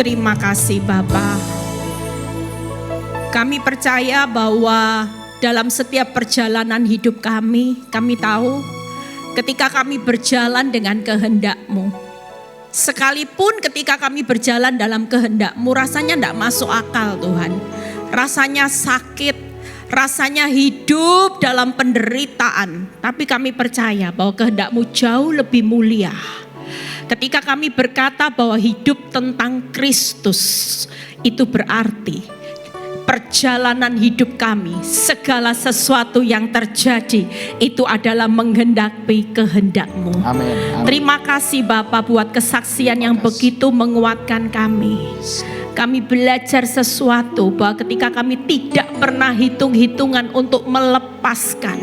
Terima kasih Bapa. Kami percaya bahwa dalam setiap perjalanan hidup kami tahu ketika kami berjalan dengan kehendak-Mu. Sekalipun ketika kami berjalan dalam kehendak-Mu rasanya tidak masuk akal Tuhan. Rasanya sakit, rasanya hidup dalam penderitaan. Tapi kami percaya bahwa kehendak-Mu jauh lebih mulia. Ketika kami berkata bahwa hidup tentang Kristus, itu berarti perjalanan hidup kami, segala sesuatu yang terjadi, itu adalah menghendaki kehendak-Mu. Amin. Terima kasih Bapa buat kesaksian yang begitu menguatkan kami. Kami belajar sesuatu bahwa ketika kami tidak pernah hitung-hitungan untuk melepaskan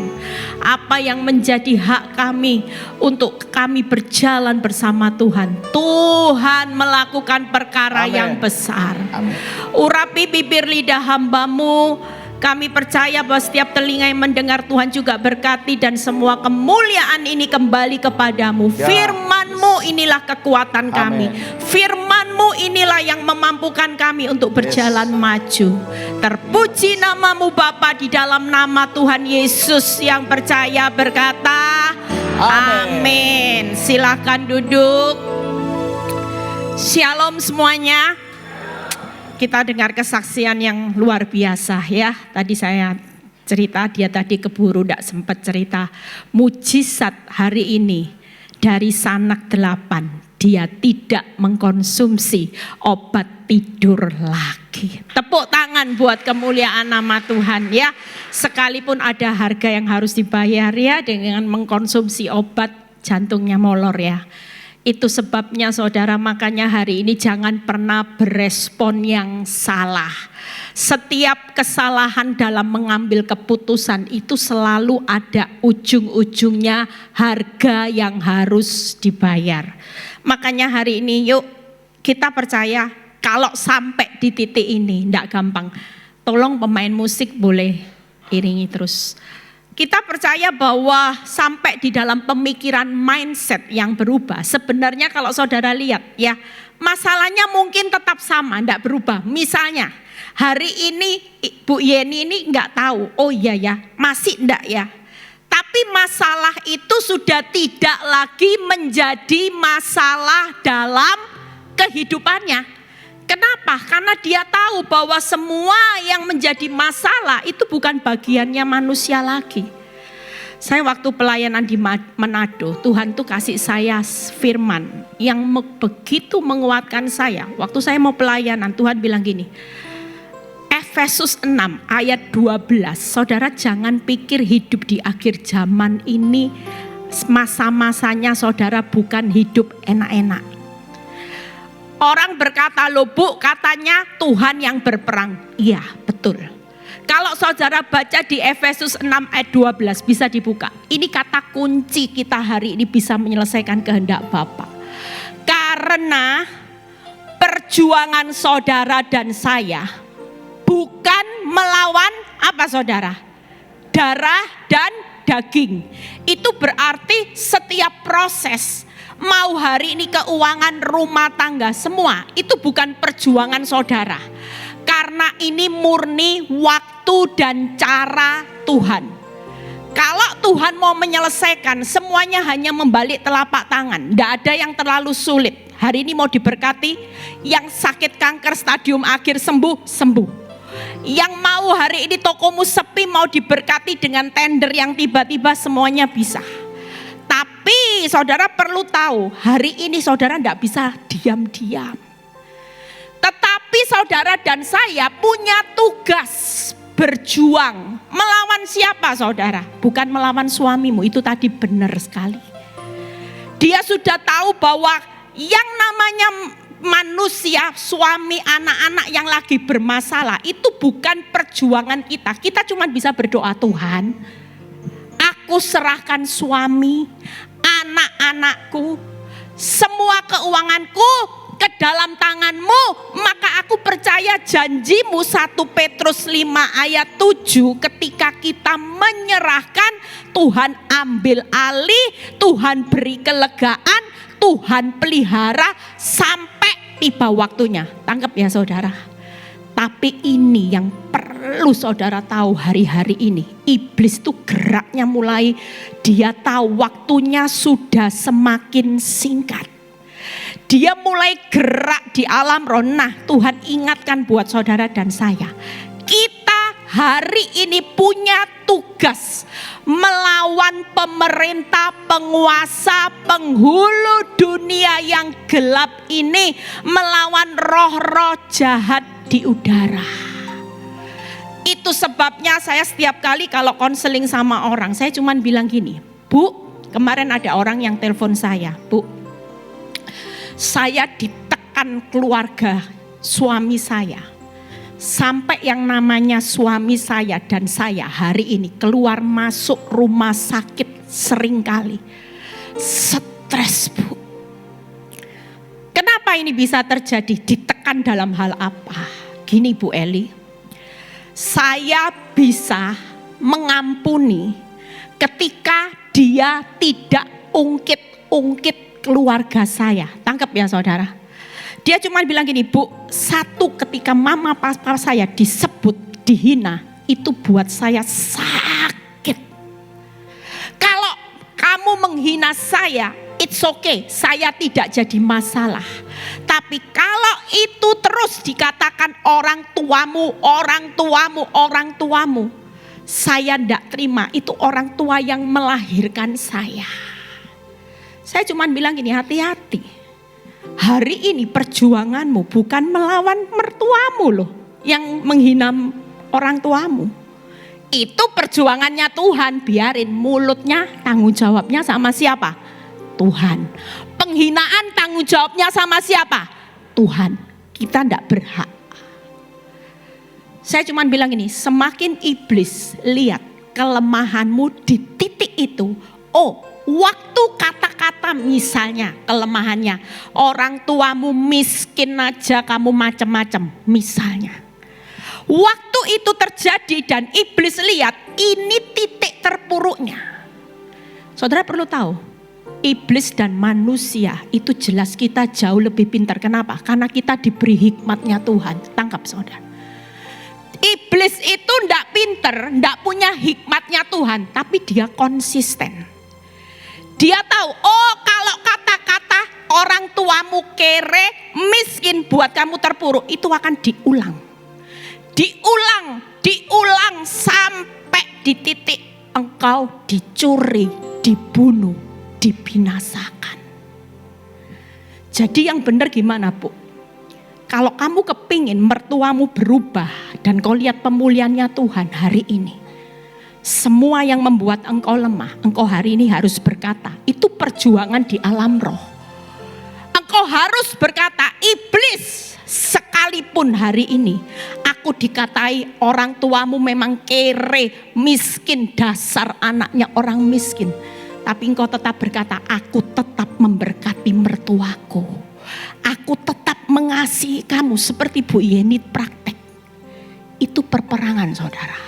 apa yang menjadi hak kami untuk kami berjalan bersama Tuhan. Tuhan melakukan perkara yang besar. Amin. Urapi bibir lidah hamba-Mu. Kami percaya bahwa setiap telinga yang mendengar Tuhan juga berkati dan semua kemuliaan ini kembali kepadamu. Ya. Firman-Mu inilah kekuatan kami. Firman-Mu inilah yang memampukan kami untuk berjalan maju. Terpuji nama-Mu Bapa, di dalam nama Tuhan Yesus yang percaya berkata amin. Silakan duduk. Shalom semuanya. Kita dengar kesaksian yang luar biasa ya. Tadi saya cerita, dia tadi keburu tidak sempat cerita. Mujizat hari ini dari Sanak 8. Dia tidak mengkonsumsi obat tidur lagi. Tepuk tangan buat kemuliaan nama Tuhan ya. Sekalipun ada harga yang harus dibayar ya dengan mengkonsumsi obat, jantungnya molor ya. Itu sebabnya saudara, makanya hari ini jangan pernah berespon yang salah. Setiap kesalahan dalam mengambil keputusan itu selalu ada ujung-ujungnya harga yang harus dibayar. Makanya hari ini yuk kita percaya kalau sampai di titik ini tidak gampang. Tolong pemain musik boleh iringi terus. Kita percaya bahwa sampai di dalam pemikiran mindset yang berubah. Sebenarnya kalau saudara lihat ya, masalahnya mungkin tetap sama, tidak berubah. Misalnya hari ini Bu Yeni ini nggak tahu, oh iya ya, masih enggak ya. Tapi masalah itu sudah tidak lagi menjadi masalah dalam kehidupannya. Kenapa? Karena dia tahu bahwa semua yang menjadi masalah itu bukan bagiannya manusia lagi. Saya waktu pelayanan di Manado, Tuhan tuh kasih saya firman yang begitu menguatkan saya. Waktu saya mau pelayanan, Tuhan bilang gini, Efesus 6 ayat 12, saudara jangan pikir hidup di akhir zaman ini masa-masanya saudara bukan hidup enak-enak. Orang berkata, loh Bu, katanya Tuhan yang berperang. Iya, betul. Kalau saudara baca di Efesus 6 ayat 12 bisa dibuka. Ini kata kunci kita hari ini bisa menyelesaikan kehendak Bapa. Karena perjuangan saudara dan saya bukan melawan apa saudara? Darah dan daging. Itu berarti setiap proses. Mau hari ini keuangan rumah tangga semua itu bukan perjuangan saudara. Karena ini murni waktu dan cara Tuhan. Kalau Tuhan mau menyelesaikan semuanya hanya membalik telapak tangan. Tidak ada yang terlalu sulit. Hari ini mau diberkati, yang sakit kanker stadium akhir sembuh. Yang mau hari ini tokomu sepi mau diberkati dengan tender yang tiba-tiba semuanya bisa. Tapi saudara perlu tahu, hari ini saudara tidak bisa diam-diam. Tetapi saudara dan saya punya tugas berjuang. Melawan siapa saudara? Bukan melawan suamimu, itu tadi benar sekali. Dia sudah tahu bahwa yang namanya manusia, suami, anak-anak yang lagi bermasalah, itu bukan perjuangan kita. Kita cuma bisa berdoa, Tuhan, aku serahkan suami, anak-anakku, semua keuanganku ke dalam tangan-Mu, maka aku percaya karena janjimu 1 Petrus 5 ayat 7, ketika kita menyerahkan, Tuhan ambil alih, Tuhan beri kelegaan, Tuhan pelihara sampai tiba waktunya. Tangkap ya saudara. Tapi ini yang perlu saudara tahu hari-hari ini. Iblis itu geraknya mulai, dia tahu waktunya sudah semakin singkat. Dia mulai gerak di alam roh. Nah, Tuhan ingatkan buat saudara dan saya. Kita hari ini punya tugas melawan pemerintah, penguasa, penghulu dunia yang gelap ini. Melawan roh-roh jahat di udara. Itu sebabnya saya setiap kali kalau konseling sama orang, saya cuman bilang gini, Bu, kemarin ada orang yang telepon saya, Bu, saya ditekan keluarga suami saya. Sampai yang namanya suami saya dan saya hari ini keluar masuk rumah sakit seringkali. Stres, Bu. Kenapa ini bisa terjadi? Ditekan dalam hal apa? Gini Bu Eli, saya bisa mengampuni ketika dia tidak ungkit-ungkit keluarga saya. Tangkap ya saudara. Dia cuma bilang gini, Bu, satu ketika mama papa saya disebut, dihina, itu buat saya sakit. Kalau kamu menghina saya, it's okay, saya tidak jadi masalah. Tapi kalau itu terus dikatakan orang tuamu, orang tuamu, orang tuamu, saya tidak terima. Itu orang tua yang melahirkan saya. Saya cuma bilang gini, hati-hati. Hari ini perjuanganmu bukan melawan mertuamu loh, yang menghina orang tuamu. Itu perjuangannya Tuhan, biarin mulutnya tanggung jawabnya sama siapa? Tuhan. Penghinaan tanggung jawabnya sama siapa? Tuhan. Kita tidak berhak. Saya cuma bilang ini, semakin iblis lihat kelemahanmu di titik itu, oh waktu kata-kata misalnya kelemahannya, orang tuamu miskin aja kamu macam-macam misalnya. Waktu itu terjadi dan iblis lihat ini titik terpuruknya. Saudara perlu tahu, iblis dan manusia itu jelas kita jauh lebih pintar. Kenapa? Karena kita diberi hikmatnya Tuhan. Tangkap saudara. Iblis itu tidak pintar, tidak punya hikmatnya Tuhan, tapi dia konsisten. Dia tahu, oh kalau kata-kata orang tuamu kere, miskin buat kamu terpuruk, itu akan diulang. Diulang sampai di titik engkau dicuri, dibunuh, dibinasakan. Jadi yang benar gimana Bu? Kalau kamu kepingin mertuamu berubah dan kau lihat pemulihannya Tuhan hari ini, semua yang membuat engkau lemah, engkau hari ini harus berkata, itu perjuangan di alam roh. Engkau harus berkata, iblis, sekalipun hari ini aku dikatai orang tuamu memang kere, miskin, dasar anaknya orang miskin. Tapi engkau tetap berkata, aku tetap memberkati mertuaku. Aku tetap mengasihi kamu seperti Bu Yeni praktek. Itu perperangan saudara.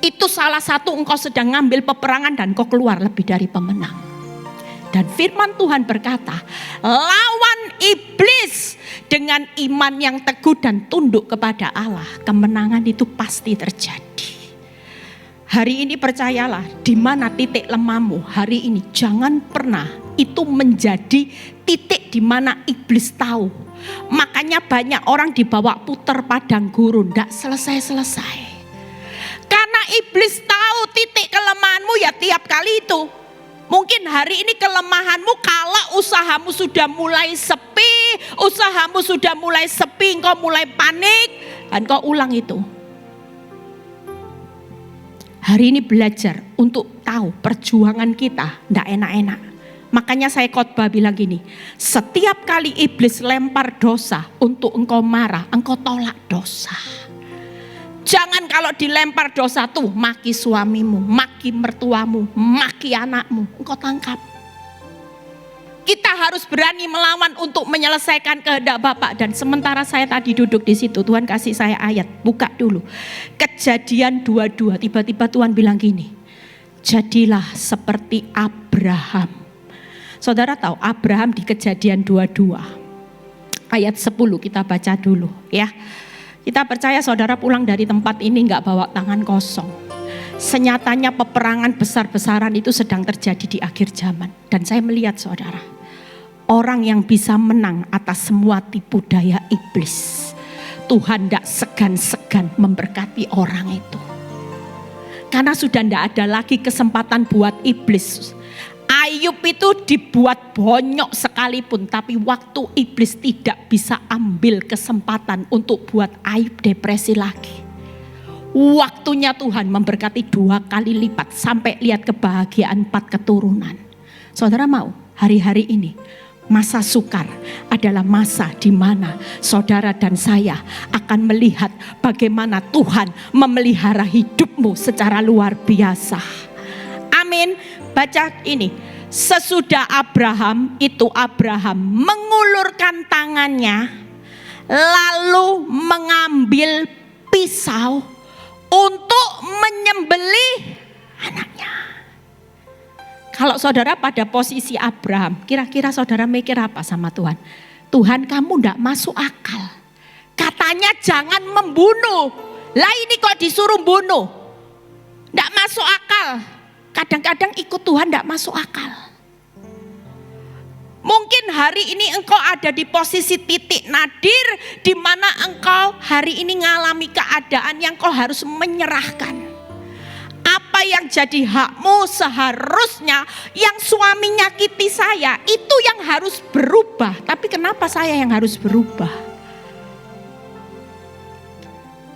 Itu salah satu engkau sedang ngambil peperangan dan kau keluar lebih dari pemenang. Dan firman Tuhan berkata, lawan iblis dengan iman yang teguh dan tunduk kepada Allah. Kemenangan itu pasti terjadi. Hari ini percayalah, di mana titik lemahmu hari ini, jangan pernah itu menjadi titik di mana iblis tahu. Makanya banyak orang dibawa putar padang gurun, tidak selesai-selesai. Karena iblis tahu titik kelemahanmu ya tiap kali itu. Mungkin hari ini kelemahanmu kalau usahamu sudah mulai sepi, engkau mulai panik dan kau ulang itu. Hari ini belajar untuk tahu perjuangan kita tidak enak-enak. Makanya saya khotbah bilang gini, setiap kali iblis lempar dosa untuk engkau marah, engkau tolak dosa. Jangan kalau dilempar dosa tuh maki suamimu, maki mertuamu, maki anakmu, engkau tangkap. Kita harus berani melawan untuk menyelesaikan kehendak Bapa. Dan sementara saya tadi duduk di situ, Tuhan kasih saya ayat, buka dulu. Kejadian 22, tiba-tiba Tuhan bilang gini, jadilah seperti Abraham. Saudara tahu Abraham di Kejadian 22 ayat 10 kita baca dulu ya. Kita percaya saudara pulang dari tempat ini gak bawa tangan kosong. Senyatanya peperangan besar-besaran itu sedang terjadi di akhir zaman. Dan saya melihat saudara, orang yang bisa menang atas semua tipu daya iblis, Tuhan gak segan-segan memberkati orang itu. Karena sudah gak ada lagi kesempatan buat iblis. Ayub itu dibuat bonyok sekalipun, tapi waktu iblis tidak bisa ambil kesempatan untuk buat Ayub depresi lagi. Waktunya Tuhan memberkati 2 kali lipat sampai lihat kebahagiaan 4 keturunan. Saudara mau hari-hari ini masa sukar adalah masa di mana saudara dan saya akan melihat bagaimana Tuhan memelihara hidupmu secara luar biasa. Amin. Baca ini. Sesudah Abraham itu Abraham mengulurkan tangannya lalu mengambil pisau untuk menyembelih anaknya. Kalau saudara pada posisi Abraham, kira-kira saudara mikir apa sama Tuhan? Tuhan, kamu enggak masuk akal. Katanya jangan membunuh. Lah ini kok disuruh bunuh. Enggak masuk akal. Kadang-kadang ikut Tuhan enggak masuk akal. Mungkin hari ini engkau ada di posisi titik nadir di mana engkau hari ini mengalami keadaan yang kau harus menyerahkan. Apa yang jadi hakmu seharusnya yang suami nyakiti saya itu yang harus berubah. Tapi kenapa saya yang harus berubah?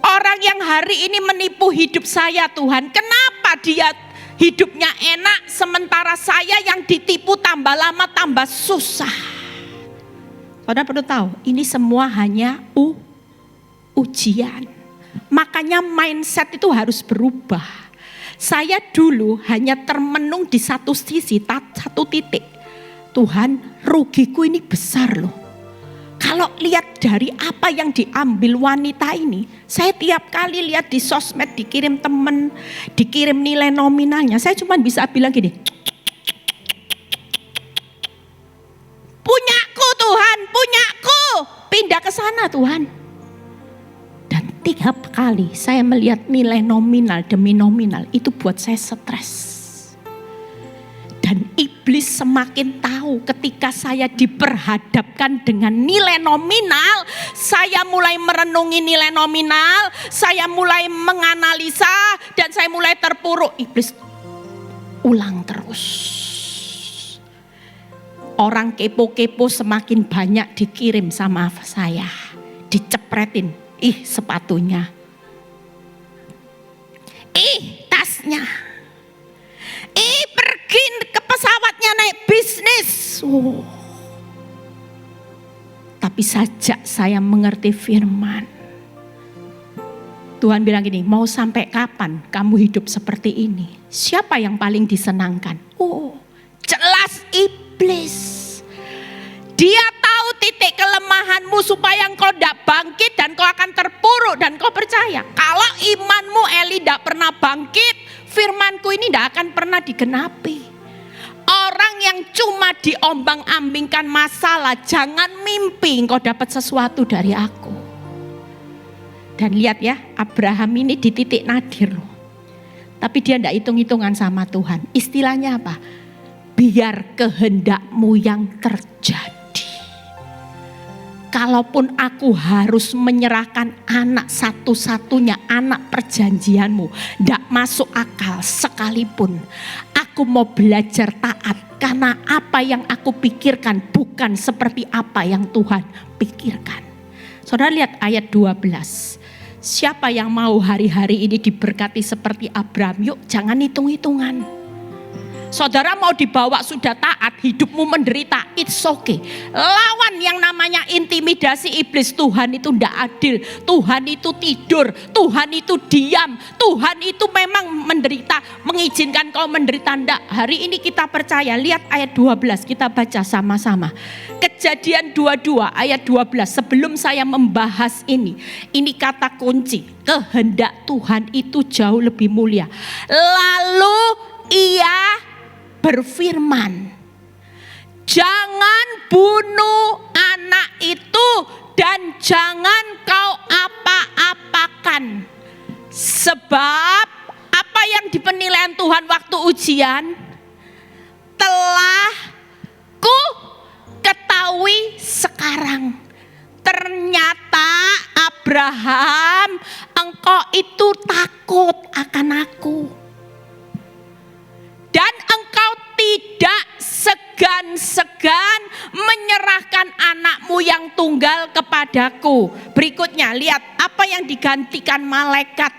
Orang yang hari ini menipu hidup saya Tuhan, kenapa dia hidupnya enak sementara saya yang ditipu tambah lama tambah susah. Saudara perlu tahu, ini semua hanya ujian. Makanya mindset itu harus berubah. Saya dulu hanya termenung di satu sisi, satu titik. Tuhan, rugiku ini besar loh. Kalau lihat dari apa yang diambil wanita ini, saya tiap kali lihat di sosmed dikirim temen, dikirim nilai nominalnya, saya cuma bisa bilang gini, punyaku Tuhan, punyaku, pindah ke sana Tuhan. Dan tiap kali saya melihat nilai nominal demi nominal, itu buat saya stres. Dan iblis semakin tahu ketika saya diperhadapkan dengan nilai nominal, saya mulai merenungi nilai nominal, saya mulai menganalisa, dan saya mulai terpuruk. Iblis ulang terus. Orang kepo-kepo semakin banyak dikirim sama saya, dicepretin, sepatunya, tasnya, pergi ke pesawatnya naik bisnis. Tapi sejak saya mengerti firman, Tuhan bilang gini, mau sampai kapan kamu hidup seperti ini? Siapa yang paling disenangkan? Jelas iblis. Dia tahu titik kelemahanmu supaya engkau tidak bangkit dan kau akan terpuruk dan kau percaya. Kalau imanmu Eli tidak pernah bangkit, firmanku ini tidak akan pernah digenapi. Orang yang cuma diombang-ambingkan masalah, jangan mimpi engkau dapat sesuatu dari aku. Dan lihat ya, Abraham ini di titik nadir loh. Tapi dia tidak hitung-hitungan sama Tuhan. Istilahnya apa? Biar kehendakmu yang terjadi. Kalaupun aku harus menyerahkan anak satu-satunya, anak perjanjianmu, tidak masuk akal sekalipun. Aku mau belajar taat karena apa yang aku pikirkan bukan seperti apa yang Tuhan pikirkan. Saudara lihat ayat 12. Siapa yang mau hari-hari ini diberkati seperti Abraham? Yuk jangan hitung-hitungan. Saudara mau dibawa sudah taat, hidupmu menderita, it's okay. Lawan yang namanya intimidasi iblis. Tuhan itu tidak adil, Tuhan itu tidur, Tuhan itu diam, Tuhan itu memang menderita, mengizinkan kau menderita. Tidak, hari ini kita percaya. Lihat ayat 12, kita baca sama-sama. Kejadian 22 ayat 12. Sebelum saya membahas ini kata kunci. Kehendak Tuhan itu jauh lebih mulia. Lalu ia berfirman, jangan bunuh anak itu dan jangan kau apa-apakan. Sebab apa yang di penilaian Tuhan waktu ujian telah ku ketahui sekarang. Ternyata Abraham, engkau itu takut akan aku. Dan engkau tidak segan-segan menyerahkan anakmu yang tunggal kepadaku. Berikutnya lihat apa yang digantikan malaikat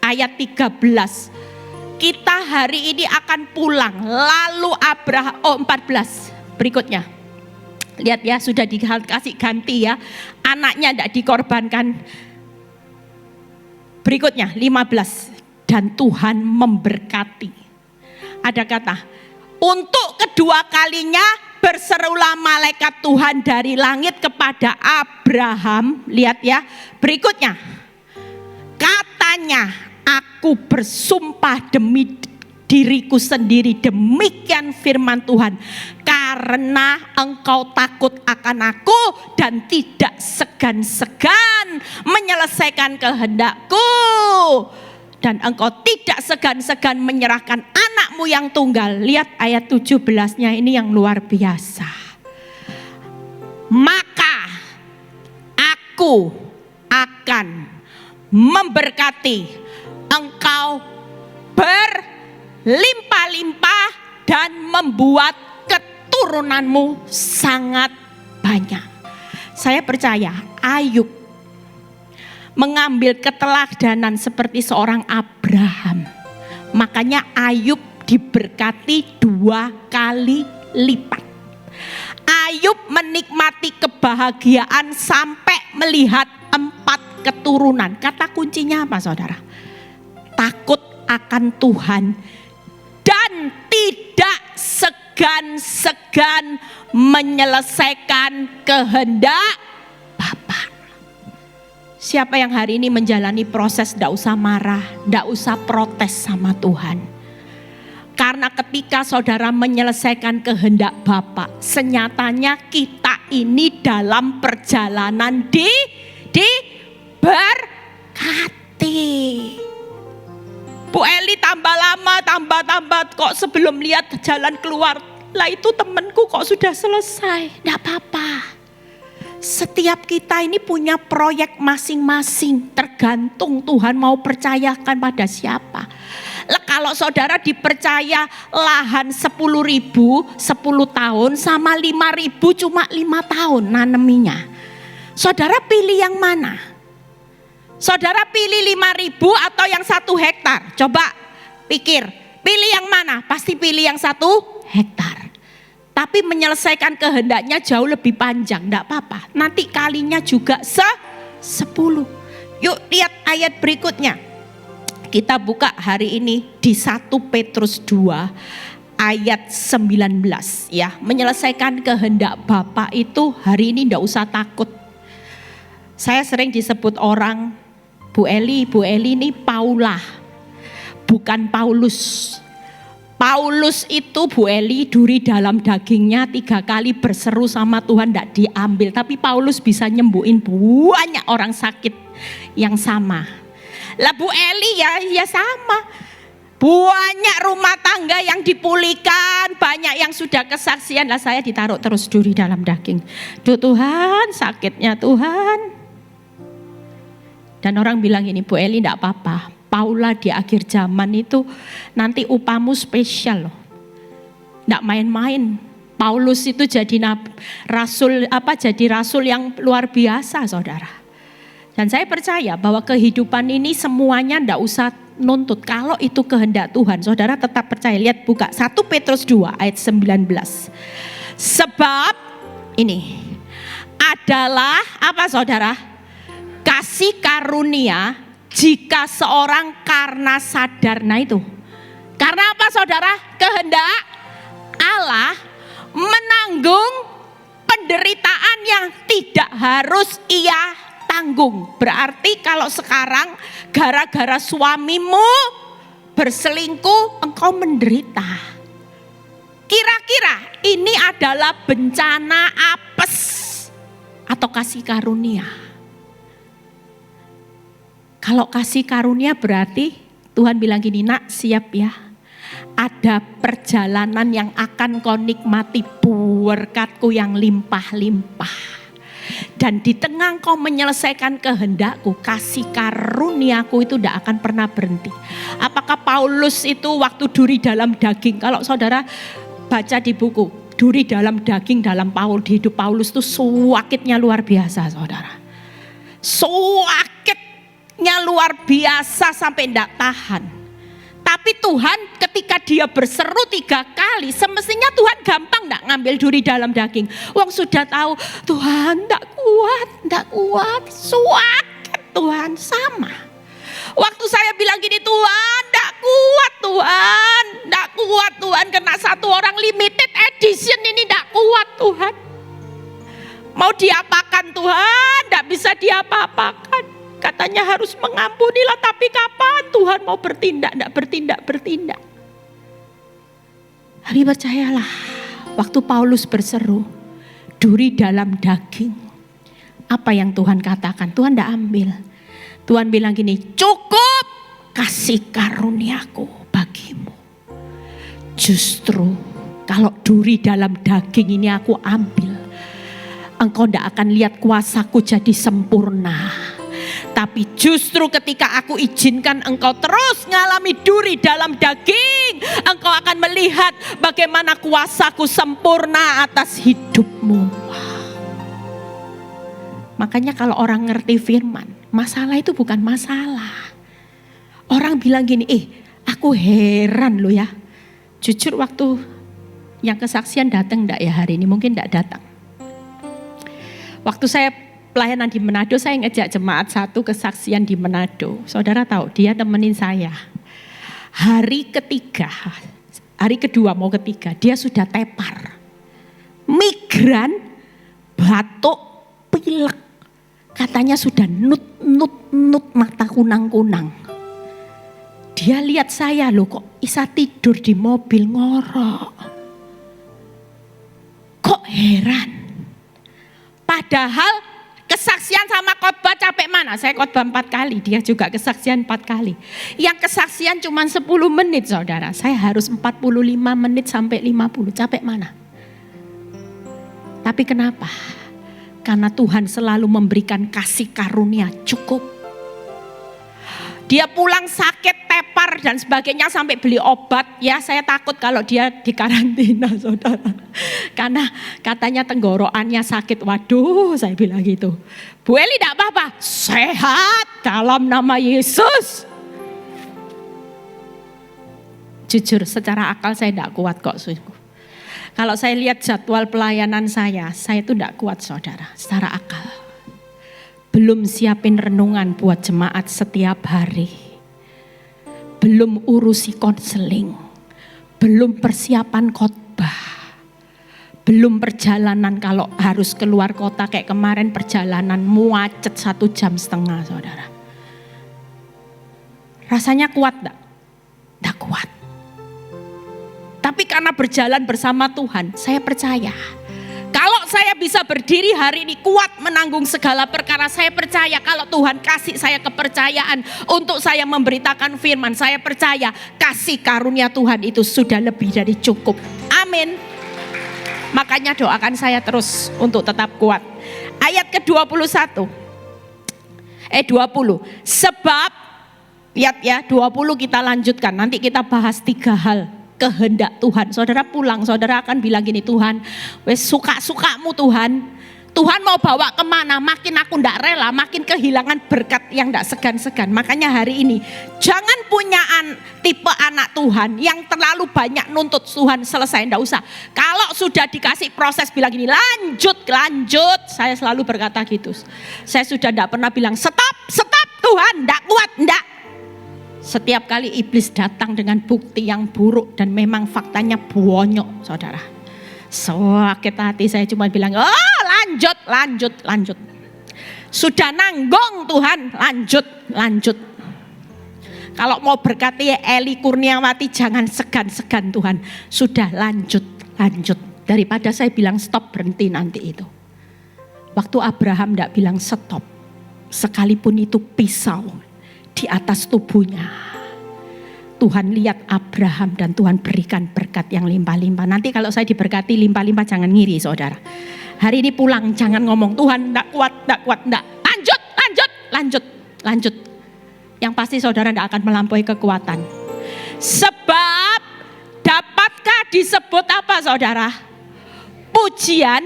ayat 13. Kita hari ini akan pulang. Lalu Abraham 14. Berikutnya. Lihat ya, sudah dikasih ganti ya. Anaknya tidak dikorbankan. Berikutnya 15. Dan Tuhan memberkati. Ada kata, untuk kedua kalinya berserulah malaikat Tuhan dari langit kepada Abraham. Lihat ya, berikutnya. Katanya, aku bersumpah demi diriku sendiri, demikian firman Tuhan. Karena engkau takut akan aku dan tidak segan-segan menyelesaikan kehendakku. Dan engkau tidak segan-segan menyerahkan anakmu yang tunggal. Lihat ayat 17-nya ini yang luar biasa. Maka aku akan memberkati engkau berlimpah-limpah dan membuat keturunanmu sangat banyak. Saya percaya Ayub mengambil keteladanan seperti seorang Abraham. Makanya Ayub diberkati 2 kali lipat. Ayub menikmati kebahagiaan sampai melihat 4 keturunan. Kata kuncinya apa saudara? Takut akan Tuhan dan tidak segan-segan menyelesaikan kehendak Bapa. Siapa yang hari ini menjalani proses, tidak usah marah, tidak usah protes sama Tuhan. Karena ketika saudara menyelesaikan kehendak Bapa, senyatanya kita ini dalam perjalanan diberkati. Bu Eli tambah lama, tambah kok sebelum lihat jalan keluar. Lah itu temanku kok sudah selesai, tidak apa-apa. Setiap kita ini punya proyek masing-masing, tergantung Tuhan mau percayakan pada siapa. Kalau saudara dipercaya lahan 10.000 10 tahun sama 5.000 cuma 5 tahun naneminya. Saudara pilih yang mana? Saudara pilih 5.000 atau yang 1 hektar? Coba pikir, pilih yang mana? Pasti pilih yang 1 hektar. Tapi menyelesaikan kehendaknya jauh lebih panjang, tidak apa-apa. Nanti kalinya juga 10. Yuk lihat ayat berikutnya. Kita buka hari ini di 1 Petrus 2 ayat 19 ya. Menyelesaikan kehendak Bapa itu hari ini tidak usah takut. Saya sering disebut orang, Bu Eli ini Paula, bukan Paulus. Paulus itu Bu Eli duri dalam dagingnya 3 kali berseru sama Tuhan tidak diambil. Tapi Paulus bisa nyembuhin banyak orang sakit yang sama. Lah Bu Eli ya sama. Banyak rumah tangga yang dipulihkan, banyak yang sudah kesaksian. Lah saya ditaruh terus duri dalam daging. Duh Tuhan, sakitnya Tuhan. Dan orang bilang ini, Bu Eli tidak apa-apa. Paula di akhir zaman itu nanti upamu spesial loh. Tidak main-main. Paulus itu jadi rasul yang luar biasa saudara. Dan saya percaya bahwa kehidupan ini semuanya tidak usah nuntut. Kalau itu kehendak Tuhan, saudara tetap percaya. Lihat, buka 1 Petrus 2 ayat 19. Sebab ini adalah apa saudara? Kasih karunia jika seorang karena sadar. Nah itu. Karena apa saudara? Kehendak Allah menanggung penderitaan yang tidak harus ia tanggung. Berarti kalau sekarang gara-gara suamimu berselingkuh, engkau menderita. Kira-kira ini adalah bencana apes atau kasih karunia? Kalau kasih karunia berarti Tuhan bilang gini, nak siap ya. Ada perjalanan yang akan kau nikmati, berkatku yang limpah-limpah. Dan di tengah kau menyelesaikan kehendakku, kasih karuniaku itu tidak akan pernah berhenti. Apakah Paulus itu waktu duri dalam daging? Kalau saudara baca di buku, duri dalam daging dalam di hidup Paulus itu sakitnya luar biasa saudara. Sakitnya luar biasa sampai tidak tahan. Tapi Tuhan ketika dia berseru 3 kali, semestinya Tuhan gampang tidak ngambil duri dalam daging. Wong sudah tahu, Tuhan tidak kuat, sakit Tuhan sama. Waktu saya bilang gini, Tuhan tidak kuat Tuhan, kena 1 orang limited edition ini tidak kuat Tuhan. Mau diapakan Tuhan, tidak bisa diapa-apakan. Katanya harus mengampunilah, tapi kapan Tuhan mau bertindak? Tidak bertindak. Tapi percayalah, waktu Paulus berseru, duri dalam daging. Apa yang Tuhan katakan? Tuhan tidak ambil. Tuhan bilang gini, cukup kasih karuniaku bagimu. Justru kalau duri dalam daging ini aku ambil, engkau tidak akan lihat kuasaku jadi sempurna. Tapi justru ketika aku izinkan engkau terus ngalami duri dalam daging, engkau akan melihat bagaimana kuasaku sempurna atas hidupmu. Wow. Makanya kalau orang ngerti firman, masalah itu bukan masalah. Orang bilang gini, aku heran loh ya. Jujur waktu yang kesaksian datang enggak ya hari ini? Mungkin enggak datang. Waktu saya pelayanan di Manado, saya ngejak jemaat satu kesaksian di Manado. Saudara tahu, dia temenin saya. Hari kedua mau ketiga, dia sudah tepar. Migran, batuk, pilek. Katanya sudah nut mata kunang-kunang. Dia lihat saya loh, kok bisa tidur di mobil ngorok. Kok heran. Padahal kesaksian sama khotbah capek mana? Saya khotbah 4 kali, dia juga kesaksian 4 kali. Yang kesaksian cuma 10 menit saudara. Saya harus 45 menit sampai 50. Capek mana? Tapi kenapa? Karena Tuhan selalu memberikan kasih karunia cukup. Dia pulang sakit, tepar dan sebagainya sampai beli obat. Ya saya takut kalau dia dikarantina saudara. Karena katanya tenggorokannya sakit. Waduh saya bilang gitu. Bu Eli tidak apa-apa. Sehat dalam nama Yesus. Jujur secara akal saya tidak kuat kok. Kalau saya lihat jadwal pelayanan saya itu tidak kuat saudara. Secara akal. Belum siapin renungan buat jemaat setiap hari. Belum urusi konseling. Belum persiapan khotbah. Belum perjalanan kalau harus keluar kota kayak kemarin perjalanan macet 1,5 jam saudara. Rasanya kuat enggak? Enggak kuat. Tapi karena berjalan bersama Tuhan, saya percaya. Kalau saya bisa berdiri hari ini kuat menanggung segala perkara, saya percaya kalau Tuhan kasih saya kepercayaan untuk saya memberitakan firman, saya percaya kasih karunia Tuhan itu sudah lebih dari cukup. Amin. Makanya doakan saya terus untuk tetap kuat. Ayat ke-21. 20. Sebab, lihat ya 20 kita lanjutkan, nanti kita bahas 3 hal. Kehendak Tuhan. Saudara pulang, saudara akan bilang gini, Tuhan, wes suka-sukamu Tuhan. Tuhan mau bawa kemana, makin aku ndak rela, makin kehilangan berkat yang ndak segan-segan. Makanya hari ini, jangan punya tipe anak Tuhan yang terlalu banyak nuntut Tuhan selesai, ndak usah. Kalau sudah dikasih proses bilang gini, lanjut. Saya selalu berkata gitu. Saya sudah ndak pernah bilang, stop Tuhan, ndak kuat, ndak. Setiap kali iblis datang dengan bukti yang buruk dan memang faktanya bonyok, saudara. Sakit hati, saya cuma bilang, lanjut. Sudah nanggung Tuhan, lanjut. Kalau mau berkati Eli Kurniawati, jangan segan-segan Tuhan. Sudah lanjut. Daripada saya bilang stop, berhenti nanti itu. Waktu Abraham tidak bilang stop, sekalipun itu pisau di atas tubuhnya. Tuhan lihat Abraham dan Tuhan berikan berkat yang limpah-limpah. Nanti kalau saya diberkati limpah-limpah jangan ngiri saudara. Hari ini pulang jangan ngomong Tuhan enggak kuat. Lanjut. Yang pasti saudara enggak akan melampaui kekuatan. Sebab dapatkah disebut apa saudara? Pujian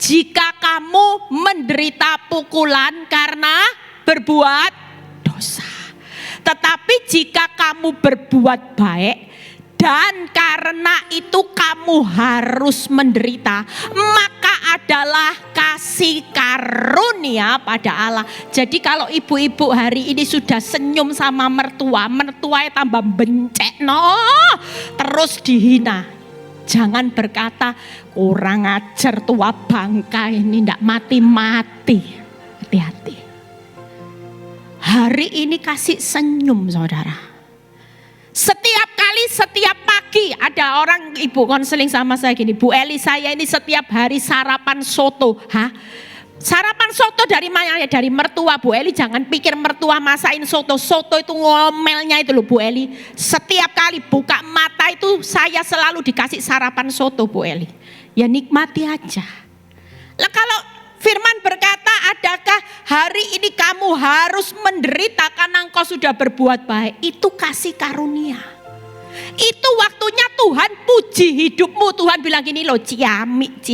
jika kamu menderita pukulan karena berbuat dosa. Tetapi jika kamu berbuat baik dan karena itu kamu harus menderita, maka adalah kasih karunia pada Allah. Jadi kalau ibu-ibu hari ini sudah senyum sama mertuanya tambah bencek, terus dihina. Jangan berkata kurang ajar tua bangka ini ndak mati-mati. Hati-hati. Hari ini kasih senyum saudara. Setiap pagi ada orang ibu konseling sama saya gini, Bu Eli saya ini setiap hari sarapan soto. Sarapan soto dari mana? Dari mertua. Bu Eli jangan pikir mertua masain soto. Soto itu ngomelnya itu loh Bu Eli. Setiap kali buka mata itu saya selalu dikasih sarapan soto Bu Eli. Ya nikmati aja. Lah kalau Firman berkata, adakah hari ini kamu harus menderita karena engkau sudah berbuat baik? Itu kasih karunia. Itu waktunya Tuhan puji hidupmu. Tuhan bilang gini loh, ciamik.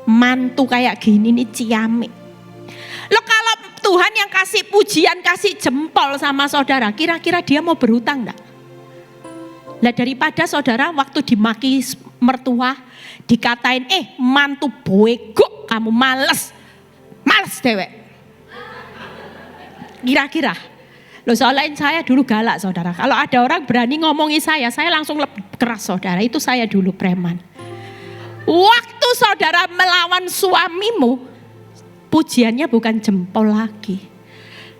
Mantu kayak gini nih ciamik. Loh kalau Tuhan yang kasih pujian, kasih jempol sama saudara, kira-kira dia mau berhutang enggak? Lah daripada saudara waktu dimaki mertua, dikatain mantu bego, kamu males dewek. Kira-kira. Loh soalnya saya dulu galak saudara. Kalau ada orang berani ngomongin saya langsung lebih keras saudara. Itu saya dulu preman. Waktu saudara melawan suamimu, pujiannya bukan jempol lagi.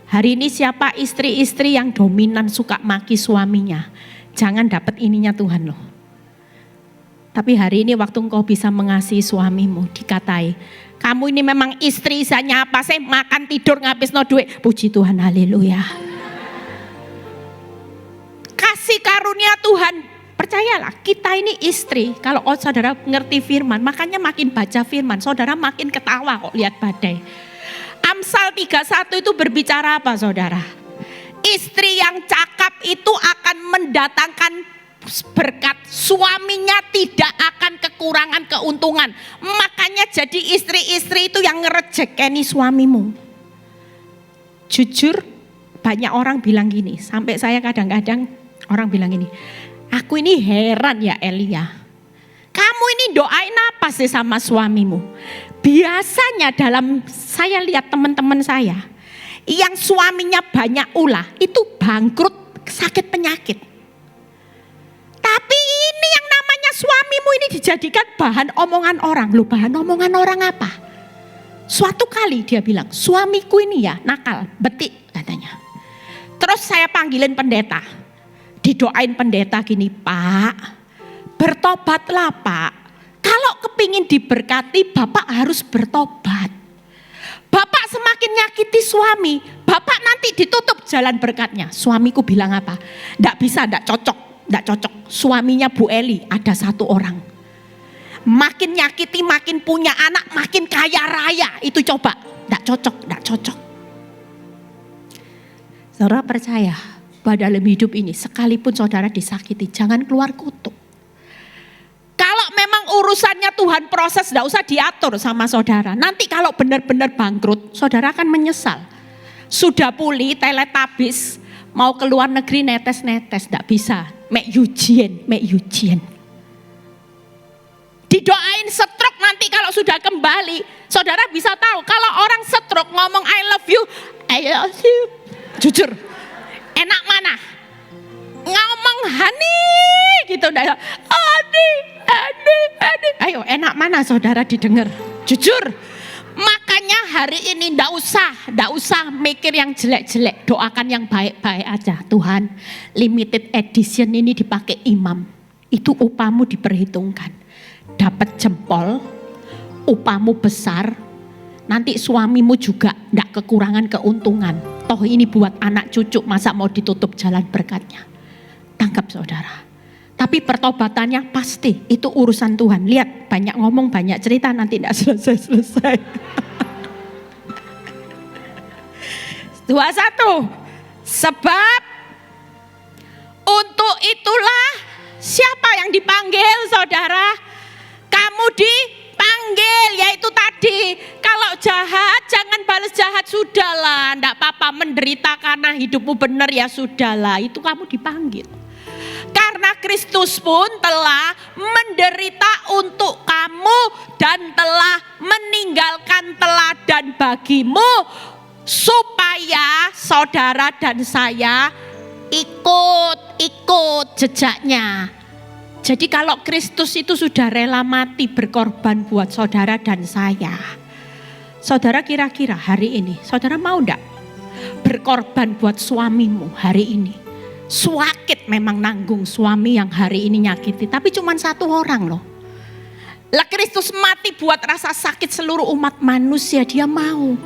Hari ini siapa istri-istri yang dominan suka maki suaminya, jangan dapat ininya Tuhan loh. Tapi hari ini waktu engkau bisa mengasihi suamimu, dikatai, kamu ini memang istri isanya apa sih, makan tidur ngabis no duit. Puji Tuhan, haleluya. Kasih karunia Tuhan, percayalah kita ini istri. Kalau saudara ngerti firman, makanya makin baca firman, saudara makin ketawa kok lihat badai. Amsal 31 itu berbicara apa saudara? Istri yang cakap itu akan mendatangkan berkat, suaminya tidak akan kekurangan keuntungan. Makanya jadi istri-istri itu yang ngerejekeni suamimu. Jujur banyak orang bilang gini, sampai saya kadang-kadang orang bilang gini, aku ini heran ya Elia, kamu ini doain apa sih sama suamimu? Biasanya dalam saya lihat teman-teman saya, yang suaminya banyak ulah itu bangkrut sakit penyakit. Tapi ini yang namanya suamimu ini dijadikan bahan omongan orang. Loh bahan omongan orang apa? Suatu kali dia bilang, suamiku ini ya nakal, betik katanya. Terus saya panggilin pendeta. Didoain pendeta gini, Pak, bertobatlah Pak. Kalau kepingin diberkati, Bapak harus bertobat. Bapak semakin nyakiti suami, Bapak nanti ditutup jalan berkatnya. Suamiku bilang apa? Nggak bisa, nggak cocok. Suaminya Bu Eli ada satu orang. Makin nyakiti, makin punya anak, makin kaya raya. Itu coba, nggak cocok. Saudara percaya bahwa dalam hidup ini sekalipun saudara disakiti, jangan keluar kutuk. Kalau memang urusannya Tuhan proses, tidak usah diatur sama saudara. Nanti kalau benar-benar bangkrut, saudara akan menyesal. Sudah pulih, teletabis, mau ke luar negeri netes-netes, tidak bisa. Mek ujian. Didoain stroke, nanti kalau sudah kembali, saudara bisa tahu kalau orang stroke ngomong I love you. Jujur, enak mana? Ngomong honey gitu, honey. Ayo, enak mana saudara didengar? Jujur. Makanya hari ini ndak usah mikir yang jelek-jelek, doakan yang baik-baik aja. Tuhan, limited edition ini dipakai imam, itu upamu diperhitungkan. Dapat jempol, upamu besar, nanti suamimu juga ndak kekurangan keuntungan. Toh ini buat anak cucu, masa mau ditutup jalan berkatnya. Tangkap saudara. Tapi pertobatannya pasti itu urusan Tuhan. Lihat, banyak ngomong, banyak cerita, nanti tidak selesai-selesai. 21. Sebab untuk itulah siapa yang dipanggil saudara? Kamu dipanggil, yaitu tadi. Kalau jahat jangan balas jahat, sudahlah. Tidak apa-apa, menderita karena hidupmu benar ya sudahlah. Itu kamu dipanggil. Karena Kristus pun telah menderita untuk kamu dan telah meninggalkan teladan bagimu supaya saudara dan saya ikut jejaknya. Jadi kalau Kristus itu sudah rela mati berkorban buat saudara dan saya, saudara kira-kira hari ini saudara mau enggak berkorban buat suamimu hari ini? Suakit memang nanggung suami yang hari ini nyakiti, tapi cuma satu orang loh. Lah Kristus mati buat rasa sakit seluruh umat manusia, dia mau.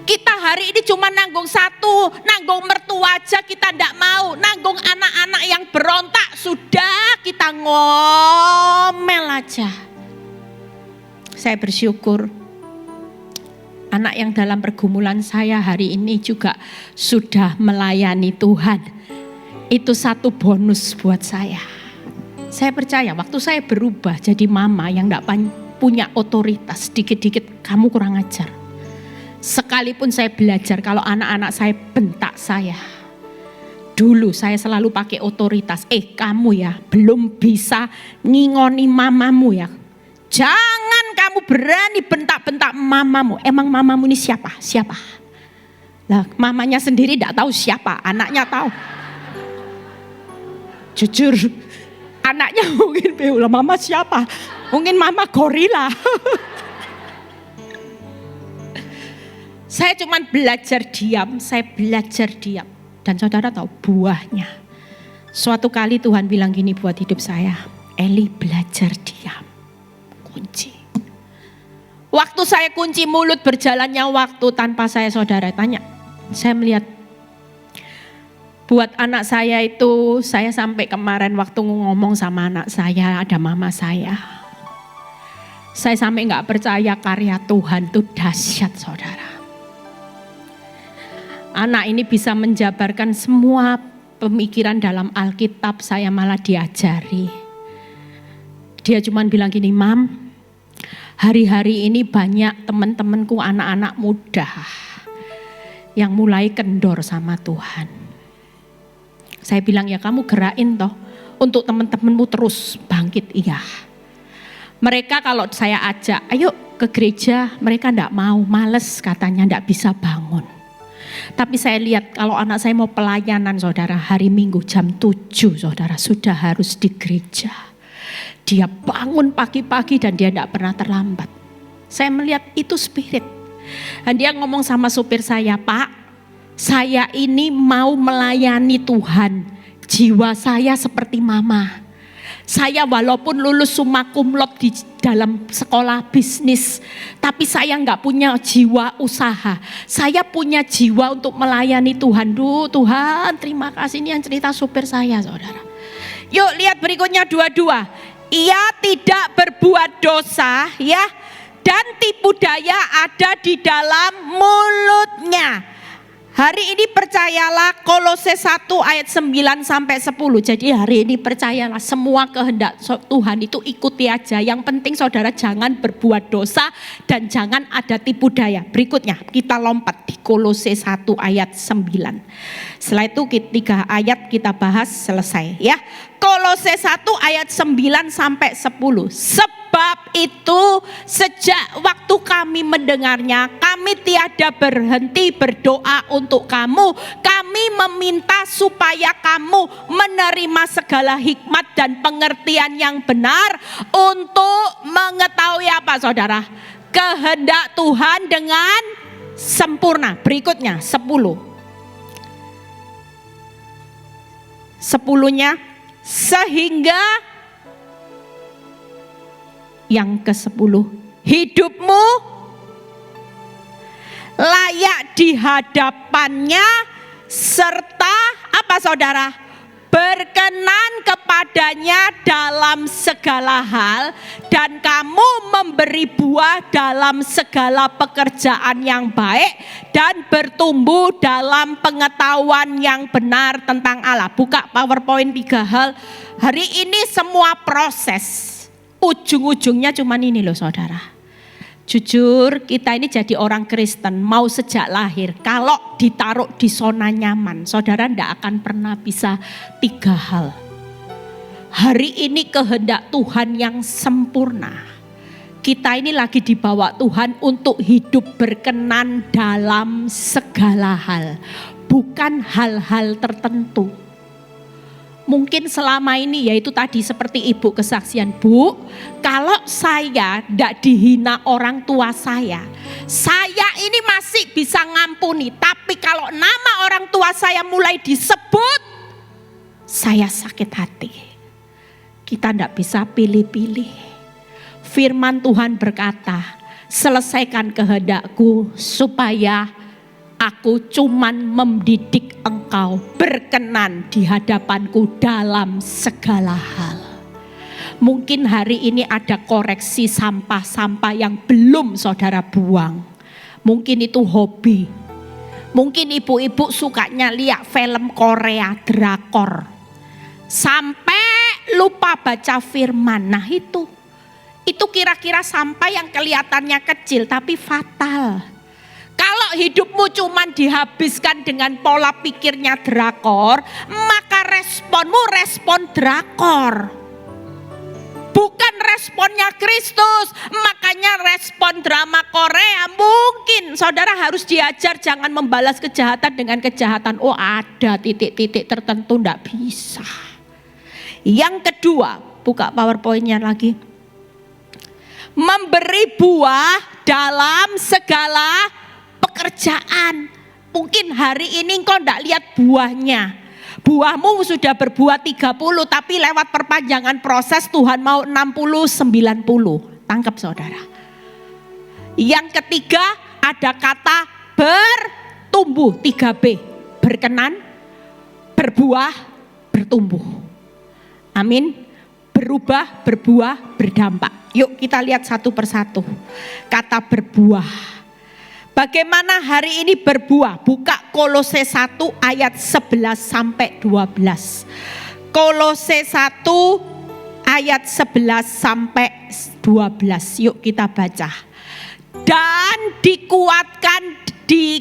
Kita hari ini cuma nanggung satu, nanggung mertua aja kita ndak mau, nanggung anak-anak yang berontak sudah kita ngomel aja. Saya bersyukur anak yang dalam pergumulan saya hari ini juga sudah melayani Tuhan. Itu satu bonus buat saya. Saya percaya waktu saya berubah jadi mama yang gak punya otoritas, dikit-dikit kamu kurang ajar. Sekalipun saya belajar kalau anak-anak saya bentak saya. Dulu saya selalu pakai otoritas. Kamu ya belum bisa ngingoni mamamu ya. Jangan kamu berani bentak-bentak mamamu. Emang mamamu ini siapa? Lah mamanya sendiri gak tahu siapa, anaknya tahu. Jujur, anaknya mungkin bilang mama siapa? Mungkin mama gorila. Saya cuma belajar diam. Dan saudara tahu buahnya. Suatu kali Tuhan bilang gini buat hidup saya, Eli belajar diam, kunci. Waktu saya kunci mulut berjalannya waktu tanpa saya saudara tanya. Saya melihat buat anak saya itu, saya sampai kemarin waktu ngomong sama anak saya, ada mama saya. Saya sampai gak percaya karya Tuhan itu dahsyat saudara. Anak ini bisa menjabarkan semua pemikiran dalam Alkitab, saya malah diajari. Dia cuma bilang gini, Mam, hari-hari ini banyak teman-temanku anak-anak muda yang mulai kendor sama Tuhan. Saya bilang ya kamu gerakin toh untuk teman-temanmu terus bangkit. Iya. Mereka kalau saya ajak ayo ke gereja, mereka enggak mau, males katanya, enggak bisa bangun. Tapi saya lihat kalau anak saya mau pelayanan saudara, hari Minggu jam 7 saudara sudah harus di gereja. Dia bangun pagi-pagi dan dia enggak pernah terlambat. Saya melihat itu spirit. Dan dia ngomong sama supir saya, Pak, saya ini mau melayani Tuhan. Jiwa saya seperti mama. Saya walaupun lulus summa cum laude di dalam sekolah bisnis, tapi saya nggak punya jiwa usaha. Saya punya jiwa untuk melayani Tuhan. Tuhan, terima kasih. Ini yang cerita supir saya, saudara. Yuk lihat berikutnya 22. Ia tidak berbuat dosa, ya, dan tipu daya ada di dalam mulutnya. Hari ini percayalah, Kolose 1 ayat 9 sampai 10. Jadi hari ini percayalah, semua kehendak Tuhan itu ikuti aja. Yang penting saudara jangan berbuat dosa dan jangan ada tipu daya. Berikutnya kita lompat di Kolose 1 ayat 9. Setelah itu 3 ayat kita bahas selesai ya. Kolose 1 ayat 9 sampai 10. Sebab itu sejak waktu kami mendengarnya, kami tiada berhenti berdoa untuk kamu. Kami meminta supaya kamu menerima segala hikmat dan pengertian yang benar untuk mengetahui apa saudara? Kehendak Tuhan dengan sempurna. Berikutnya 10. 10-nya, sehingga yang ke-10, hidupmu layak di hadapannya serta apa saudara? Berkenan kepadanya dalam segala hal, dan kamu memberi buah dalam segala pekerjaan yang baik dan bertumbuh dalam pengetahuan yang benar tentang Allah. Buka PowerPoint 3 hal. Hari ini semua proses, ujung-ujungnya cuman ini loh saudara. Jujur kita ini jadi orang Kristen mau sejak lahir. Kalau ditaruh di zona nyaman, saudara tidak akan pernah bisa 3 hal. Hari ini kehendak Tuhan yang sempurna. Kita ini lagi dibawa Tuhan untuk hidup berkenan dalam segala hal. Bukan hal-hal tertentu. Mungkin selama ini yaitu tadi seperti ibu kesaksian, Bu, kalau saya tidak dihina orang tua saya ini masih bisa ngampuni. Tapi kalau nama orang tua saya mulai disebut, saya sakit hati. Kita tidak bisa pilih-pilih. Firman Tuhan berkata, selesaikan kehendakku supaya aku cuman mendidik engkau berkenan di hadapanku dalam segala hal. Mungkin hari ini ada koreksi sampah-sampah yang belum saudara buang. Mungkin itu hobi. Mungkin ibu-ibu sukanya lihat film Korea, drakor. Sampai lupa baca firman. Nah itu kira-kira sampah yang kelihatannya kecil tapi fatal. Kalau hidupmu cuman dihabiskan dengan pola pikirnya drakor, maka responmu respon drakor. Bukan responnya Kristus. Makanya respon drama Korea mungkin saudara harus diajar jangan membalas kejahatan dengan kejahatan. Oh ada titik-titik tertentu, enggak bisa. Yang kedua, buka PowerPoint-nya lagi. Memberi buah dalam segala pekerjaan. Mungkin hari ini engkau tidak lihat buahnya. Buahmu sudah berbuah 30 tapi lewat perpanjangan proses Tuhan mau 60-90. Tangkap saudara. Yang ketiga ada kata bertumbuh, 3B. Berkenan, berbuah, bertumbuh. Amin. Berubah, berbuah, berdampak. Yuk kita lihat satu persatu. Kata berbuah. Bagaimana hari ini berbuah? Buka Kolose 1 ayat 11 sampai 12. Kolose 1 ayat 11 sampai 12. Yuk kita baca. Dan dikuatkan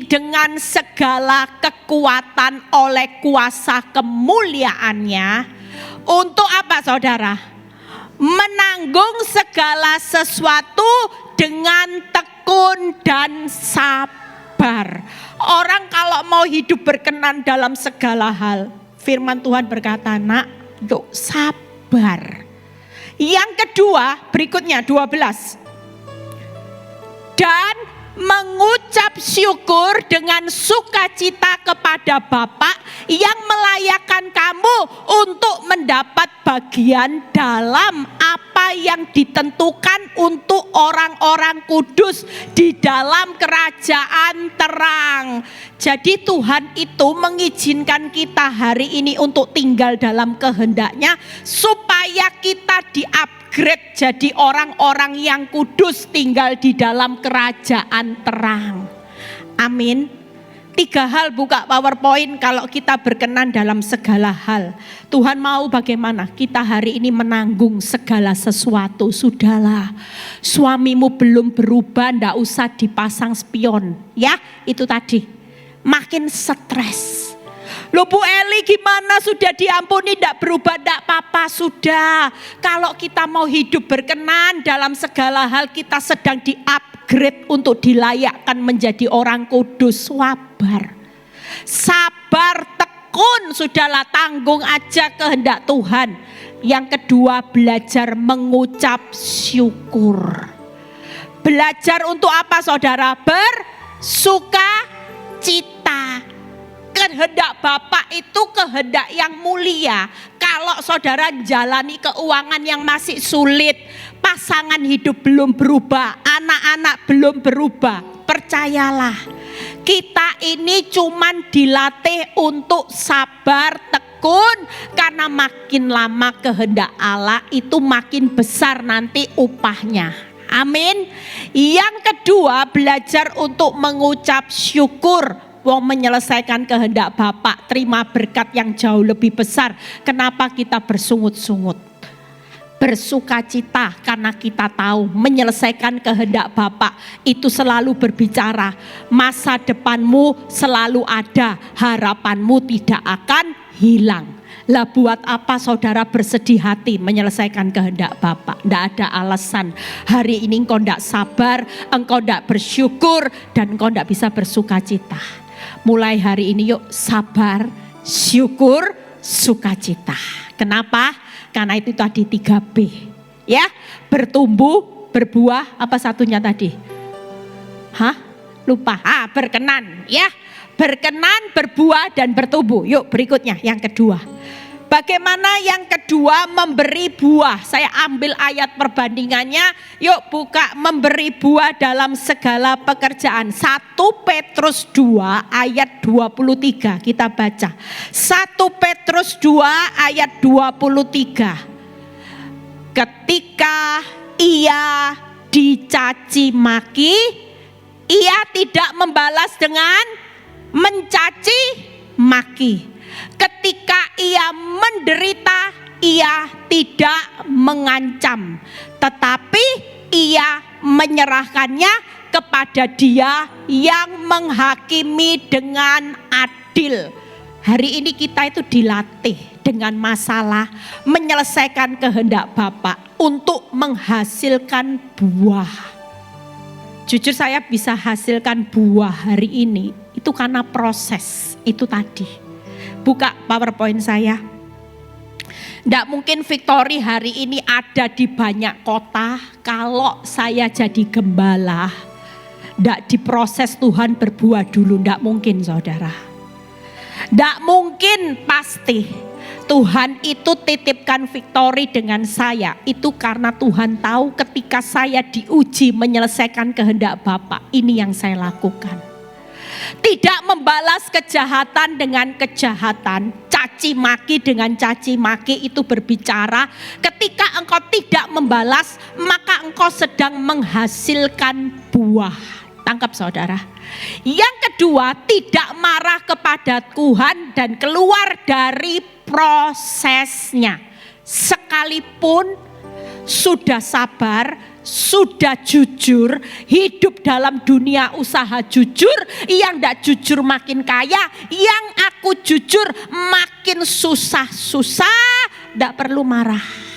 dengan segala kekuatan oleh kuasa kemuliaannya. Untuk apa saudara? Menanggung segala sesuatu dengan tekun dan sabar. Orang kalau mau hidup berkenan dalam segala hal, firman Tuhan berkata, nak, yuk sabar. Yang kedua, berikutnya 12. Dan mengucap syukur dengan sukacita kepada Bapa yang melayakkan kamu untuk mendapat bagian dalam apa yang ditentukan untuk orang-orang kudus di dalam kerajaan terang. Jadi Tuhan itu mengizinkan kita hari ini untuk tinggal dalam kehendaknya supaya kita di-upgrade jadi orang-orang yang kudus tinggal di dalam kerajaan terang. Amin. 3 hal buka PowerPoint kalau kita berkenan dalam segala hal. Tuhan mau bagaimana? Kita hari ini menanggung segala sesuatu. Sudahlah, suamimu belum berubah, ndak usah dipasang spion. Ya, itu tadi. Makin stres. Loh Bu Eli gimana, sudah diampuni ndak berubah, ndak apa-apa, sudah. Kalau kita mau hidup berkenan dalam segala hal, kita sedang di-upgrade untuk dilayakkan menjadi orang kudus. Sabar, tekun, sudahlah, tanggung aja kehendak Tuhan. Yang kedua, belajar mengucap syukur. Belajar untuk apa saudara? Bersuka cita. Kehendak Bapak itu kehendak yang mulia. Kalau saudara jalani keuangan yang masih sulit, pasangan hidup belum berubah, anak-anak belum berubah, percayalah, kita ini cuman dilatih untuk sabar, tekun, karena makin lama kehendak Allah itu makin besar nanti upahnya. Amin. Yang kedua, belajar untuk mengucap syukur. Menyelesaikan kehendak Bapak, terima berkat yang jauh lebih besar. Kenapa kita bersungut-sungut? Bersukacita karena kita tahu menyelesaikan kehendak Bapak itu selalu berbicara. Masa depanmu selalu ada, harapanmu tidak akan hilang. Lah buat apa saudara bersedih hati menyelesaikan kehendak Bapak? Tidak ada alasan. Hari ini engkau tidak sabar, engkau tidak bersyukur, dan engkau tidak bisa bersukacita. Mulai hari ini yuk sabar, syukur, sukacita. Kenapa? Karena itu tadi 3B. Ya, bertumbuh, berbuah, apa satunya tadi? Lupa. Berkenan, ya. Berkenan, berbuah, dan bertumbuh. Yuk berikutnya, yang kedua. Bagaimana yang kedua memberi buah? Saya ambil ayat perbandingannya. Yuk buka, memberi buah dalam segala pekerjaan. 1 Petrus 2 ayat 23 kita baca. 1 Petrus 2 ayat 23. Ketika ia dicaci maki, ia tidak membalas dengan mencaci maki. Ketika ia menderita, ia tidak mengancam, tetapi ia menyerahkannya kepada Dia yang menghakimi dengan adil. Hari ini kita itu dilatih dengan masalah menyelesaikan kehendak Bapa untuk menghasilkan buah. Jujur saya bisa hasilkan buah hari ini itu karena proses itu tadi. Buka PowerPoint saya. Tidak mungkin Victory hari ini ada di banyak kota kalau saya jadi gembala. Tidak diproses Tuhan berbuah dulu, tidak mungkin saudara. Tidak mungkin pasti. Tuhan itu titipkan Victory dengan saya. Itu karena Tuhan tahu ketika saya diuji menyelesaikan kehendak Bapa. Ini yang saya lakukan. Tidak membalas kejahatan dengan kejahatan, caci maki dengan caci maki, itu berbicara ketika engkau tidak membalas maka engkau sedang menghasilkan buah. Tangkap saudara. Yang kedua, tidak marah kepada Tuhan dan keluar dari prosesnya. Sekalipun sudah sabar, sudah jujur, hidup dalam dunia usaha jujur, yang tidak jujur makin kaya, yang aku jujur makin susah-susah, tidak perlu marah.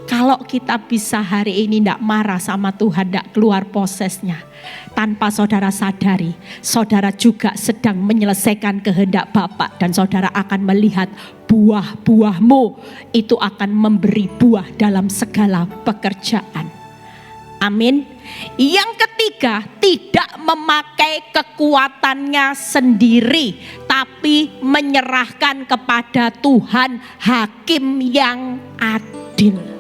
Kalau kita bisa hari ini tidak marah sama Tuhan, tidak keluar prosesnya, tanpa saudara sadari, saudara juga sedang menyelesaikan kehendak Bapa, dan saudara akan melihat buah-buahmu itu akan memberi buah dalam segala pekerjaan. Amin. Yang ketiga, tidak memakai kekuatannya sendiri, tapi menyerahkan kepada Tuhan, hakim yang adil.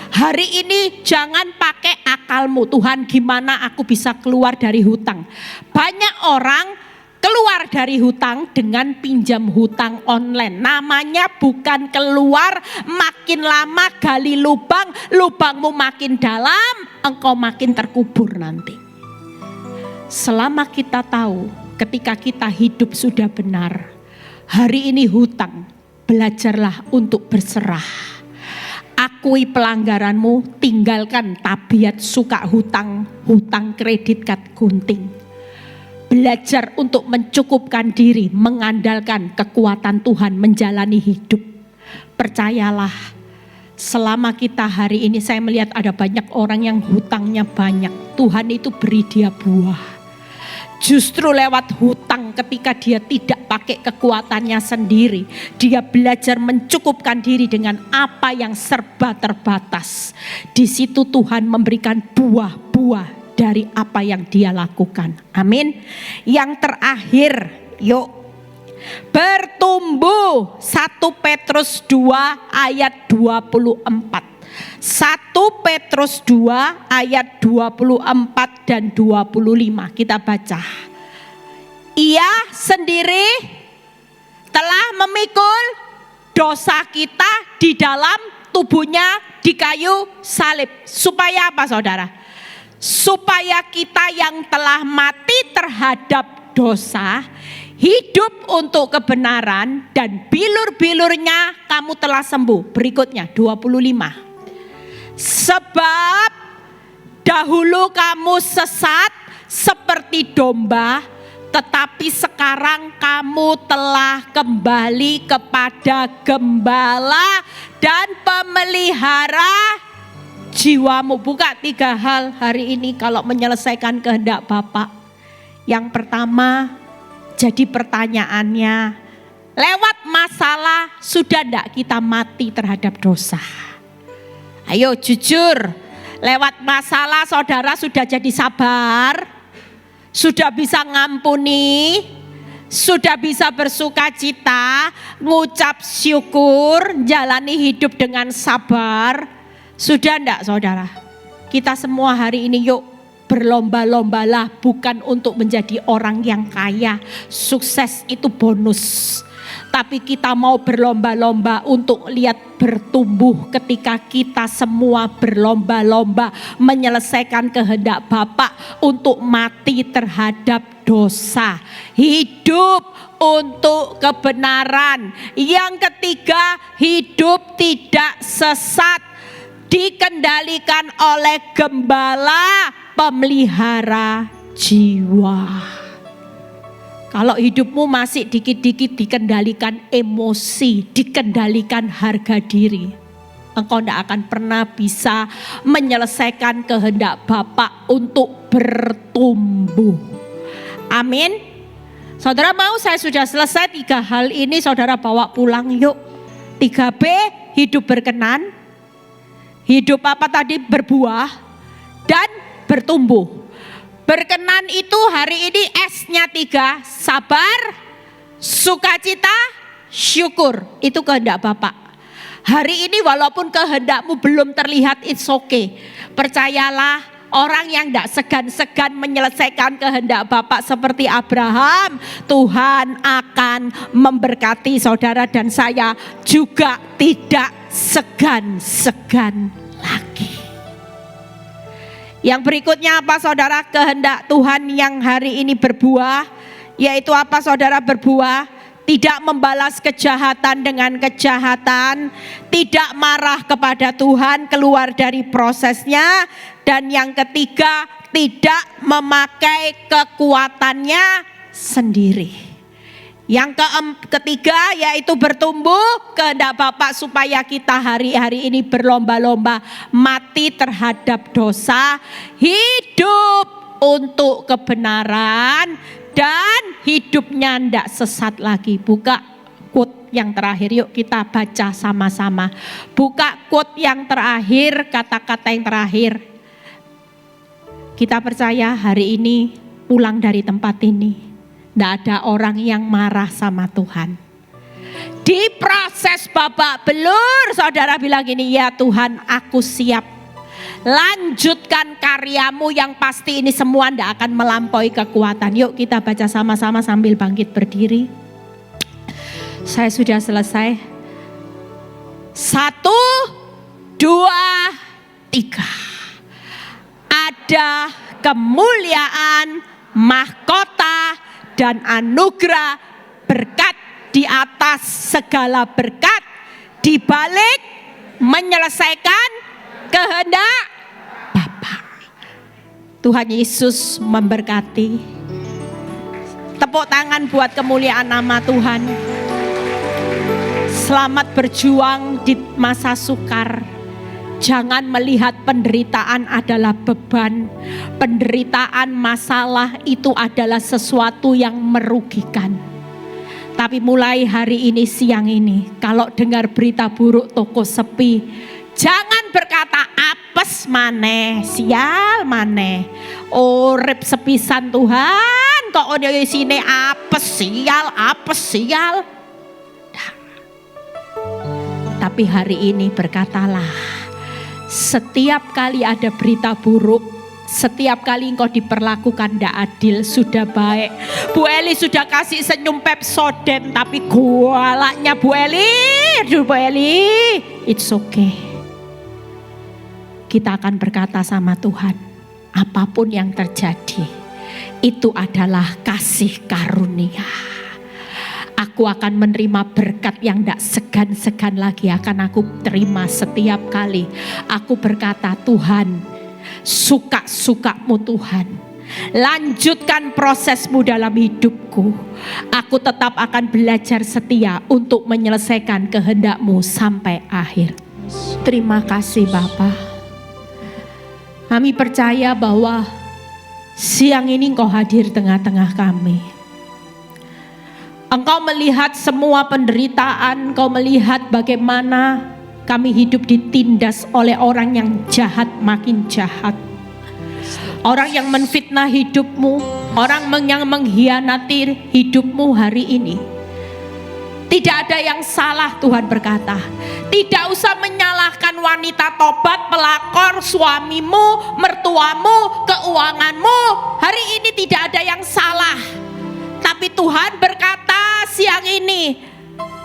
Hari ini jangan pakai akalmu, Tuhan gimana aku bisa keluar dari hutang. Banyak orang keluar dari hutang dengan pinjam hutang online. Namanya bukan keluar, makin lama gali lubang, lubangmu makin dalam, engkau makin terkubur nanti. Selama kita tahu ketika kita hidup sudah benar. Hari ini hutang, belajarlah untuk berserah. Akui pelanggaranmu, tinggalkan tabiat suka hutang, hutang kredit kad gunting. Belajar untuk mencukupkan diri, mengandalkan kekuatan Tuhan menjalani hidup. Percayalah, selama kita hari ini saya melihat ada banyak orang yang hutangnya banyak. Tuhan itu beri dia buah. Justru lewat hutang ketika dia tidak pakai kekuatannya sendiri. Dia belajar mencukupkan diri dengan apa yang serba terbatas. Di situ Tuhan memberikan buah-buah dari apa yang dia lakukan. Amin. Yang terakhir, yuk. Bertumbuh. 1 Petrus 2 ayat 24. 1 Petrus 2 ayat 24 dan 25 kita baca. Ia sendiri telah memikul dosa kita di dalam tubuhnya di kayu salib. Supaya apa saudara? Supaya kita yang telah mati terhadap dosa hidup untuk kebenaran, dan bilur-bilurnya kamu telah sembuh. Berikutnya 25. Sebab dahulu kamu sesat seperti domba, tetapi sekarang kamu telah kembali kepada gembala dan pemelihara jiwamu. Buka 3 hal hari ini kalau menyelesaikan kehendak Bapa. Yang pertama, jadi pertanyaannya, lewat masalah sudah enggak kita mati terhadap dosa? Ayo jujur, lewat masalah saudara sudah jadi sabar, sudah bisa ngampuni, sudah bisa bersuka cita, ngucap syukur, jalani hidup dengan sabar. Sudah enggak saudara? Kita semua hari ini yuk berlomba-lombalah, bukan untuk menjadi orang yang kaya. Sukses itu bonus. Tapi kita mau berlomba-lomba untuk lihat bertumbuh ketika kita semua berlomba-lomba menyelesaikan kehendak Bapa untuk mati terhadap dosa. Hidup untuk kebenaran. Yang ketiga, hidup tidak sesat. Dikendalikan oleh gembala pemelihara jiwa. Kalau hidupmu masih dikit-dikit dikendalikan emosi, dikendalikan harga diri, engkau tidak akan pernah bisa menyelesaikan kehendak Bapa untuk bertumbuh. Amin. Saudara mau saya sudah selesai 3 hal ini, saudara bawa pulang yuk. 3B, hidup berkenan. Hidup apa tadi? Berbuah dan bertumbuh. Berkenan itu hari ini S-nya 3, sabar, sukacita, syukur. Itu kehendak Bapa. Hari ini walaupun kehendakmu belum terlihat, it's okay. Percayalah, orang yang tidak segan-segan menyelesaikan kehendak Bapa seperti Abraham, Tuhan akan memberkati saudara dan saya juga tidak segan-segan lagi. Yang berikutnya apa saudara? Kehendak Tuhan yang hari ini berbuah, yaitu apa saudara? Berbuah, tidak membalas kejahatan dengan kejahatan, tidak marah kepada Tuhan, keluar dari prosesnya. Dan yang ketiga, tidak memakai kekuatannya sendiri. Yang ketiga yaitu bertumbuh, kehendak Bapa supaya kita hari-hari ini berlomba-lomba mati terhadap dosa, hidup untuk kebenaran, dan hidupnya tidak sesat lagi. Buka quote yang terakhir, yuk kita baca sama-sama. Buka quote yang terakhir, kata-kata yang terakhir. Kita percaya hari ini pulang dari tempat ini, tidak ada orang yang marah sama Tuhan. Di proses babak belur, saudara bilang gini, ya Tuhan aku siap. Lanjutkan karyamu yang pasti ini semua tidak akan melampaui kekuatan. Yuk kita baca sama-sama sambil bangkit berdiri. Saya sudah selesai. 1, 2, 3. Ada kemuliaan, mahkota, dan anugerah, berkat di atas segala berkat, di balik menyelesaikan kehendak Bapa. Tuhan Yesus memberkati. Tepuk tangan buat kemuliaan nama Tuhan. Selamat berjuang di masa sukar. Jangan melihat penderitaan adalah beban. Penderitaan, masalah itu adalah sesuatu yang merugikan. Tapi mulai hari ini, siang ini, kalau dengar berita buruk toko sepi, jangan berkata apes maneh, sial maneh. Urip sepisan Tuhan, kok ono isine apes sial. Tapi hari ini berkatalah, setiap kali ada berita buruk, setiap kali engkau diperlakukan tidak adil, sudah baik. Bu Eli sudah kasih senyum Pepsodent, tapi gualaknya Bu Eli, it's okay. Kita akan berkata sama Tuhan, apapun yang terjadi, itu adalah kasih karunia. Aku akan menerima berkat yang tidak segan-segan lagi akan aku terima setiap kali. Aku berkata, Tuhan, suka-sukamu Tuhan. Lanjutkan prosesmu dalam hidupku. Aku tetap akan belajar setia untuk menyelesaikan kehendakmu sampai akhir. Terima kasih Bapa. Kami percaya bahwa siang ini Engkau hadir tengah-tengah kami. Engkau melihat semua penderitaan, Engkau melihat bagaimana kami hidup ditindas oleh orang yang jahat makin jahat. Orang yang menfitnah hidupmu, orang yang mengkhianati hidupmu hari ini. Tidak ada yang salah, Tuhan berkata. Tidak usah menyalahkan wanita tobat, pelakor, suamimu, mertuamu, keuanganmu. Hari ini tidak ada yang salah. Tapi Tuhan berkata siang ini,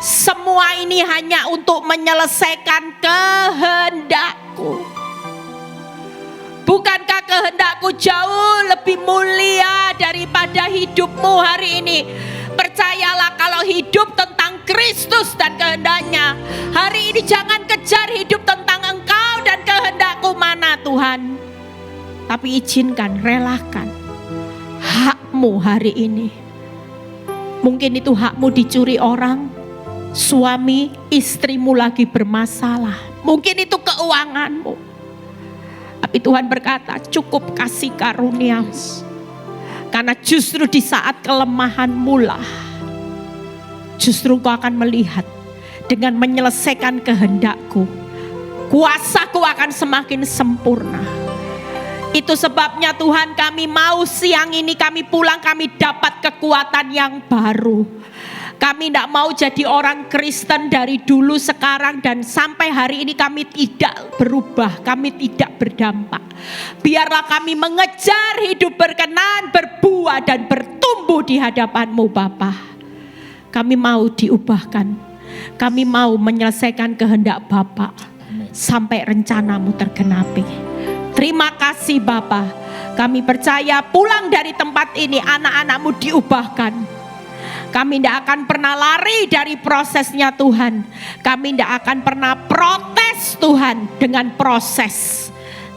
semua ini hanya untuk menyelesaikan kehendakku. Bukankah kehendakku jauh lebih mulia daripada hidupmu hari ini? Percayalah kalau hidup tentang Kristus dan kehendaknya. Hari ini jangan kejar hidup tentang Engkau dan kehendakku mana Tuhan. Tapi izinkan, relakan hakmu hari ini. Mungkin itu hakmu dicuri orang, suami, istrimu lagi bermasalah. Mungkin itu keuanganmu. Tapi Tuhan berkata, cukup kasih karunia. Karena justru di saat kelemahanmu lah, justru kau akan melihat dengan menyelesaikan kehendakku, kuasaku akan semakin sempurna. Itu sebabnya Tuhan, kami mau siang ini kami pulang, kami dapat kekuatan yang baru. Kami tidak mau jadi orang Kristen dari dulu, sekarang, dan sampai hari ini kami tidak berubah, kami tidak berdampak. Biarlah kami mengejar hidup berkenan, berbuah dan bertumbuh di hadapan-Mu Bapa. Kami mau diubahkan, kami mau menyelesaikan kehendak Bapa sampai rencana-Mu tergenapi. Terima kasih Bapa. Kami percaya pulang dari tempat ini anak-anak-Mu diubahkan. Kami tidak akan pernah lari dari prosesnya Tuhan. Kami tidak akan pernah protes Tuhan dengan proses.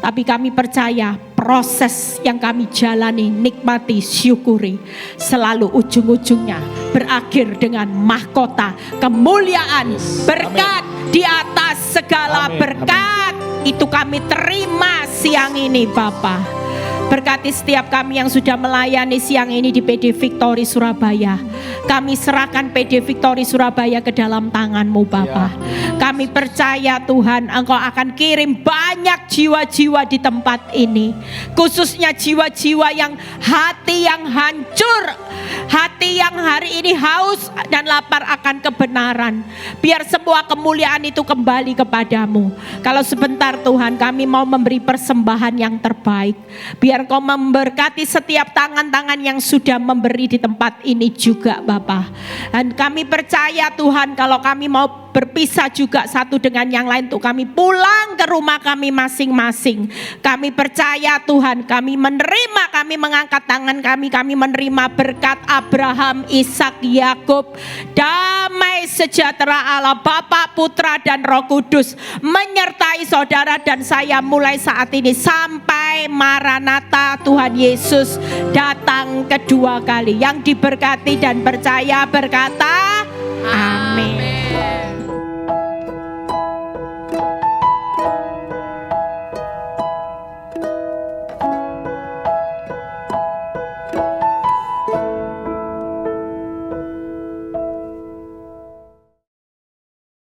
Tapi kami percaya proses yang kami jalani, nikmati, syukuri. Selalu ujung-ujungnya berakhir dengan mahkota kemuliaan, berkat di atas segala berkat. Itu kami terima siang ini Bapa. Berkati setiap kami yang sudah melayani siang ini di PD Victory Surabaya. Kami serahkan PD Victory Surabaya ke dalam tangan-Mu Bapa. Kami percaya Tuhan, Engkau akan kirim banyak jiwa-jiwa di tempat ini. Khususnya jiwa-jiwa yang hati yang hancur, hati yang hari ini haus dan lapar akan kebenaran. Biar semua kemuliaan itu kembali kepadamu. Kalau sebentar Tuhan, kami mau memberi persembahan yang terbaik. Biar Engkau memberkati setiap tangan-tangan yang sudah memberi di tempat ini juga Bapa. Dan kami percaya Tuhan, kalau kami mau berpisah juga satu dengan yang lain untuk kami pulang ke rumah kami masing-masing. Kami percaya Tuhan, kami menerima, kami mengangkat tangan kami menerima berkat Abraham, Ishak, Yakub. Damai sejahtera Allah Bapa, Putra dan Roh Kudus menyertai saudara dan saya mulai saat ini sampai Maranatha Tuhan Yesus datang kedua kali. Yang diberkati dan percaya berkata amin.